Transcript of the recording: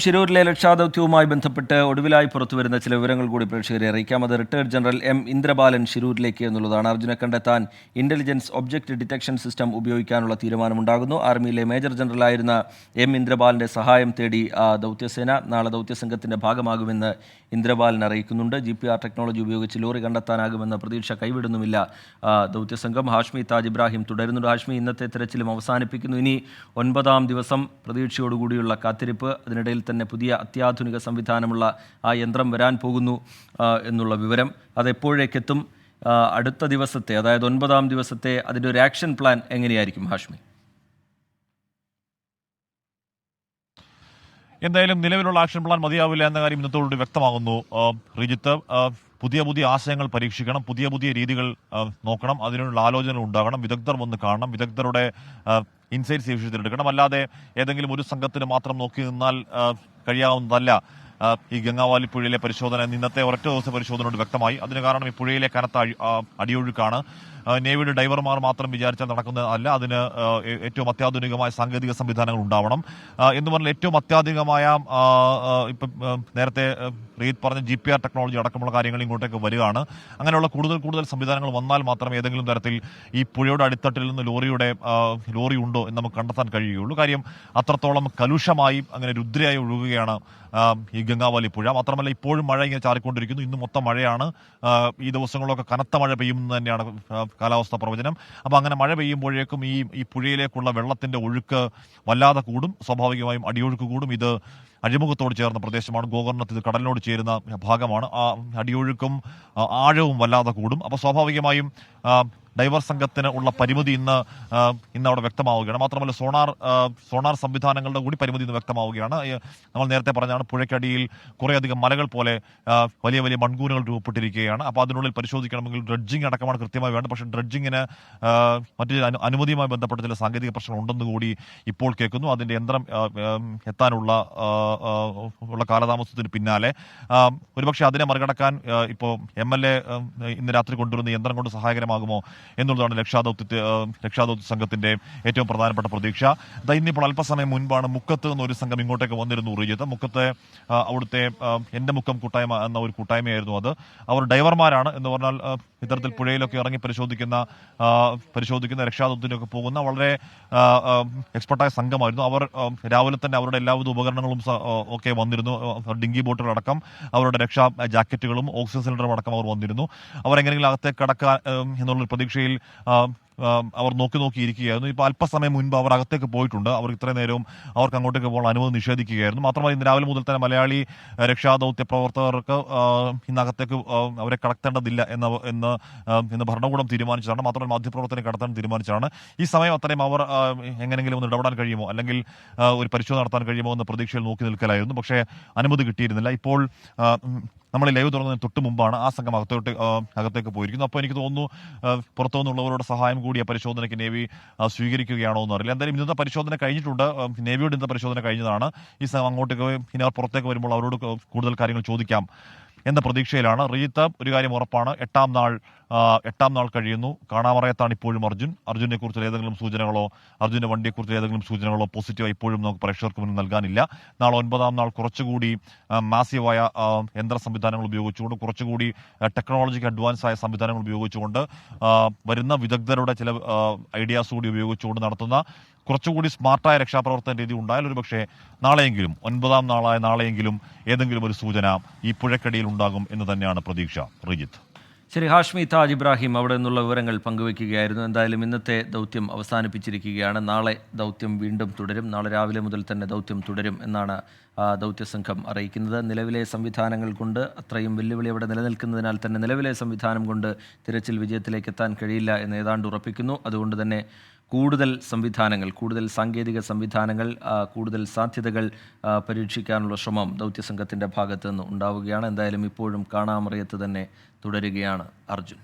ശിരൂരിലെ രക്ഷാദൗത്യവുമായി ബന്ധപ്പെട്ട് ഒടുവിലായി പുറത്തുവരുന്ന ചില വിവരങ്ങൾ കൂടി പ്രേക്ഷകരെ അറിയിക്കാം. അത് റിട്ടയർഡ് ജനറൽ എം ഇന്ദ്രബാലൻ ശിരൂരിലേക്ക് എന്നുള്ളതാണ്. അർജുനെ കണ്ടെത്താൻ ഇന്റലിജൻസ് ഒബ്ജക്റ്റ് ഡിറ്റക്ഷൻ സിസ്റ്റം ഉപയോഗിക്കാനുള്ള തീരുമാനമുണ്ടാകുന്നു. ആർമിയിലെ മേജർ ജനറലായിരുന്ന എം ഇന്ദ്രബാലന്റെ സഹായം തേടി ദൗത്യസേന നാളെ ദൗത്യസംഘത്തിന്റെ ഭാഗമാകുമെന്ന് ഇന്ദ്രബാലൻ അറിയിക്കുന്നുണ്ട്. GPR ടെക്നോളജി ഉപയോഗിച്ച് ലോറി കണ്ടെത്താനാകുമെന്ന പ്രതീക്ഷ കൈവിടുന്നുമില്ല ദൗത്യസംഘം. ഹാഷ്മി താജ് ഇബ്രാഹിം തുടരുന്നുണ്ട്. ഹാഷ്മി, ഇന്നത്തെ തെരച്ചിലും അവസാനിപ്പിക്കുന്നു. ഇനി 9ാം ദിവസം പ്രതീക്ഷയോടുകൂടിയുള്ള കാത്തിരിപ്പ്. അതിനിടയിൽ തന്നെ പുതിയ അത്യാധുനിക സംവിധാനമുള്ള ആ യന്ത്രം വരാൻ പോകുന്നു എന്നുള്ള വിവരം. അതെപ്പോഴേക്കെത്തും? അടുത്ത ദിവസത്തെ, അതായത് 9ാം ദിവസത്തെ അതിൻ്റെ ഒരു ആക്ഷൻ പ്ലാൻ എങ്ങനെയായിരിക്കും ഹാഷ്മി? എന്തായാലും നിലവിലുള്ള ആക്ഷൻ പ്ലാൻ മതിയാവില്ല എന്ന കാര്യം ഇന്നത്തോടുകൂടി വ്യക്തമാകുന്നു. റിജിത്ത്, പുതിയ ആശയങ്ങൾ പരീക്ഷിക്കണം, പുതിയ രീതികൾ നോക്കണം, അതിനുള്ള ആലോചനകൾ ഉണ്ടാകണം, വിദഗ്ധർ വന്ന് കാണണം, വിദഗ്ധരുടെ ഇൻസൈറ്റ്സ് വിഷയത്തിലെടുക്കണം. അല്ലാതെ ഏതെങ്കിലും ഒരു സംഘത്തിന് മാത്രം നോക്കി നിന്നാൽ കഴിയാവുന്നതല്ല ഈ ഗംഗാവാലി പുഴയിലെ പരിശോധന. ഇന്നത്തെ ഒരൊറ്റ ദിവസ പരിശോധനയോട് വ്യക്തമായി. അതിന് കാരണം ഈ പുഴയിലെ കനത്ത അടിയൊഴുക്കാണ്. നേവിയുടെ ഡൈവർമാർ മാത്രം വിചാരിച്ചാൽ നടക്കുന്നതല്ല. അതിന് ഏറ്റവും അത്യാധുനികമായ സാങ്കേതിക സംവിധാനങ്ങൾ ഉണ്ടാവണം എന്ന് പറഞ്ഞാൽ ഏറ്റവും അത്യാധുനികമായ ഇപ്പം നേരത്തെ റീത് പറഞ്ഞ GPR ടെക്നോളജി അടക്കമുള്ള കാര്യങ്ങൾ ഇങ്ങോട്ടേക്ക് വരികയാണ്. അങ്ങനെയുള്ള കൂടുതൽ സംവിധാനങ്ങൾ വന്നാൽ മാത്രമേ ഏതെങ്കിലും തരത്തിൽ ഈ പുഴയുടെ അടിത്തട്ടിൽ നിന്ന് ലോറി ഉണ്ടോ എന്ന് നമുക്ക് കണ്ടെത്താൻ കഴിയുകയുള്ളൂ. കാര്യം അത്രത്തോളം കലുഷമായി അങ്ങനെ രുദ്രയായി ഒഴുകുകയാണ് ഈ ഗംഗാവാലി പുഴ. മാത്രമല്ല ഇപ്പോഴും മഴ ഇങ്ങനെ ചാറിക്കൊണ്ടിരിക്കുന്നു. ഇന്ന് മൊത്തം മഴയാണ്. ഈ ദിവസങ്ങളിലൊക്കെ കനത്ത മഴ പെയ്യുമെന്ന് തന്നെയാണ് കാലാവസ്ഥാ പ്രവചനം. അപ്പോൾ അങ്ങനെ മഴ പെയ്യുമ്പോഴേക്കും ഈ പുഴയിലേക്കുള്ള വെള്ളത്തിന്റെ ഒഴുക്ക് വല്ലാതെ കൂടും. സ്വാഭാവികമായും അടിയൊഴുക്ക് കൂടും. ഇത് അഴിമുഖത്തോട് ചേർന്ന പ്രദേശമാണ്. ഗോകർണത്ത് ഇത് കടലിനോട് ചേരുന്ന ഭാഗമാണ്. ആ അടിയൊഴുക്കും ആഴവും വല്ലാതെ കൂടും. അപ്പോൾ സ്വാഭാവികമായും ഡൈവർ സംഘത്തിന് ഉള്ള പരിമിതി ഇന്ന് അവിടെ വ്യക്തമാവുകയാണ്. മാത്രമല്ല സോണാർ സംവിധാനങ്ങളുടെ കൂടി പരിമിതി ഇന്ന് വ്യക്തമാവുകയാണ്. നമ്മൾ നേരത്തെ പറഞ്ഞാണ് പുഴയ്ക്കടിയിൽ കുറേയധികം മലകൾ പോലെ വലിയ മൺകൂനുകൾ രൂപപ്പെട്ടിരിക്കുകയാണ്. അപ്പോൾ അതിനുള്ളിൽ പരിശോധിക്കണമെങ്കിൽ ഡ്രഡ്ജിങ് അടക്കമാണ് കൃത്യമായി വേണ്ടത്. പക്ഷേ ഡ്രഡ്ജിങ്ങിന് മറ്റൊരു അനുമതിയുമായി ബന്ധപ്പെട്ട ചില സാങ്കേതിക പ്രശ്നങ്ങൾ ഉണ്ടെന്ന് കൂടി ഇപ്പോൾ കേൾക്കുന്നു. അതിൻ്റെ യന്ത്രം എത്താനുള്ള കാലതാമസത്തിന് പിന്നാലെ ഒരുപക്ഷെ അതിനെ മറികടക്കാൻ ഇപ്പോൾ MLA ഇന്ന് രാത്രി കൊണ്ടുവരുന്ന യന്ത്രം കൊണ്ട് സഹായകരമാകുമോ എന്നുള്ളതാണ് രക്ഷാദൗത്യ സംഘത്തിന്റെ ഏറ്റവും പ്രധാനപ്പെട്ട പ്രതീക്ഷ. ഇന്നിപ്പോൾ അല്പസമയം മുൻപാണ് മുക്കത്ത് എന്നൊരു സംഘം ഇങ്ങോട്ടേക്ക് വന്നിരുന്നു. റിജിത്ത്, മുക്കത്തെ അവിടുത്തെ എന്റെ മുക്കം കൂട്ടായ്മ എന്ന ഒരു കൂട്ടായ്മയായിരുന്നു അത്. അവർ ഡൈവർമാരാണ്. എന്ന് പറഞ്ഞാൽ ഇത്തരത്തിൽ പുഴയിലൊക്കെ ഇറങ്ങി പരിശോധിക്കുന്ന രക്ഷാദൗത്യത്തിനൊക്കെ പോകുന്ന വളരെ എക്സ്പെർട്ടായ സംഘമായിരുന്നു. അവർ രാവിലെ തന്നെ അവരുടെ എല്ലാവിധ ഉപകരണങ്ങളും ഒക്കെ വന്നിരുന്നു. ഡിങ്കി ബോട്ടുകളടക്കം അവരുടെ രക്ഷാ ജാക്കറ്റുകളും ഓക്സിജൻ സിലിണ്ടറും അടക്കം അവർ വന്നിരുന്നു. അവർ എങ്ങനെയെങ്കിലും അകത്തേക്ക് കടക്കുക എന്നുള്ള പ്രതീക്ഷയിൽ അവർ നോക്കിയിരിക്കുകയായിരുന്നു. ഇപ്പോൾ അല്പസമയം മുൻപ് അവർ അകത്തേക്ക് പോയിട്ടുണ്ട്. അവർ ഇത്രയും നേരവും അവർക്ക് അങ്ങോട്ടേക്ക് പോകാൻ അനുമതി നിഷേധിക്കുകയായിരുന്നു. മാത്രമല്ല ഇന്ന് രാവിലെ മുതൽ തന്നെ മലയാളി രക്ഷാദൗത്യ പ്രവർത്തകർക്ക് ഇന്നകത്തേക്ക് അവരെ കടത്തേണ്ടതില്ല എന്ന് ഭരണകൂടം തീരുമാനിച്ചതാണ്. മാത്രമല്ല മാധ്യമപ്രവർത്തനം കടത്താൻ തീരുമാനിച്ചതാണ്. ഈ സമയം അത്രയും അവർ എങ്ങനെയെങ്കിലും ഒന്ന് ഇടപെടാൻ കഴിയുമോ, അല്ലെങ്കിൽ ഒരു പരിശോധന നടത്താൻ കഴിയുമോ എന്ന പ്രതീക്ഷയിൽ നോക്കി നിൽക്കലായിരുന്നു. പക്ഷേ അനുമതി കിട്ടിയിരുന്നില്ല. ഇപ്പോൾ നമ്മൾ ലൈവ് തുടങ്ങുന്നതിന് തൊട്ട് മുമ്പാണ് ആ സംഘം അകത്തേക്ക് പോയിരിക്കുന്നത്. അപ്പോൾ എനിക്ക് തോന്നുന്നു പുറത്തു നിന്നുള്ളവരുടെ സഹായം കൂടിയ പരിശോധനയ്ക്ക് നേവി സ്വീകരിക്കുകയാണോ എന്ന് അറിയില്ല. എന്തായാലും ഇന്നത്തെ പരിശോധന കഴിഞ്ഞിട്ടുണ്ട്. നേവിയുടെ ഇന്നത്തെ പരിശോധന കഴിഞ്ഞതാണ്. ഈ സംഘം അങ്ങോട്ടേക്ക് ഇനി അവർ പുറത്തേക്ക് വരുമ്പോൾ അവരോട് കൂടുതൽ കാര്യങ്ങൾ ചോദിക്കാം എന്ന പ്രതീക്ഷയിലാണ്. റിജിത്ത്, ഒരു കാര്യം ഉറപ്പാണ്, എട്ടാം നാൾ കഴിയുന്നു. കാണാമറയത്താണ് ഇപ്പോഴും അർജുനെ കുറിച്ച് ഏതെങ്കിലും സൂചനകളോ അർജുന്റെ വണ്ടിയെക്കുറിച്ച് ഏതെങ്കിലും സൂചനകളോ പോസിറ്റീവായി ഇപ്പോഴും നമുക്ക് പ്രേക്ഷകർക്ക് മുന്നിൽ നൽകാനില്ല. നാളെ 9ാം നാൾ കുറച്ചുകൂടി മാസീവായ യന്ത്ര സംവിധാനങ്ങൾ ഉപയോഗിച്ചുകൊണ്ട്, കുറച്ചുകൂടി ടെക്നോളജിക്ക് അഡ്വാൻസ് ആയ സംവിധാനങ്ങൾ ഉപയോഗിച്ചുകൊണ്ട്, വരുന്ന വിദഗ്ധരുടെ ചില ഐഡിയാസ് കൂടി ഉപയോഗിച്ചുകൊണ്ട് നടത്തുന്ന കുറച്ചുകൂടി സ്മാർട്ടായ രക്ഷാപ്രവർത്തന രീതി ഉണ്ടായാൽ ഒരു പക്ഷേ നാളെയെങ്കിലും 9ാം നാളായ നാളെയെങ്കിലും ഏതെങ്കിലും ഒരു സൂചന ഈ പുഴക്കടിയിൽ ഉണ്ടാകും എന്ന് തന്നെയാണ് പ്രതീക്ഷ. റിജിത്ത്. ശരി, ഹാഷ്മി താജ് ഇബ്രാഹിം അവിടെ നിന്നുള്ള വിവരങ്ങൾ പങ്കുവയ്ക്കുകയായിരുന്നു. എന്തായാലും ഇന്നത്തെ ദൗത്യം അവസാനിപ്പിച്ചിരിക്കുകയാണ്. നാളെ ദൗത്യം വീണ്ടും തുടരും. നാളെ രാവിലെ മുതൽ തന്നെ ദൗത്യം തുടരും എന്നാണ് ദൗത്യസംഘം അറിയിക്കുന്നത്. നിലവിലെ സംവിധാനങ്ങൾ കൊണ്ട് അത്രയും വെല്ലുവിളി അവിടെ നിലനിൽക്കുന്നതിനാൽ തന്നെ നിലവിലെ സംവിധാനം കൊണ്ട് തിരച്ചിൽ വിജയത്തിലേക്ക് എത്താൻ കഴിയില്ല എന്ന് ഏതാണ്ട് ഉറപ്പിക്കുന്നു. അതുകൊണ്ട് തന്നെ കൂടുതൽ സാങ്കേതിക സംവിധാനങ്ങൾ, കൂടുതൽ സാധ്യതകൾ പരീക്ഷിക്കാനുള്ള ശ്രമം ദൗത്യസംഘത്തിൻ്റെ ഭാഗത്തു നിന്ന് ഉണ്ടാവുകയാണ്. എന്തായാലും ഇപ്പോഴും കാണാമറയത്ത് തന്നെ തുടരുകയാണ് അർജുൻ.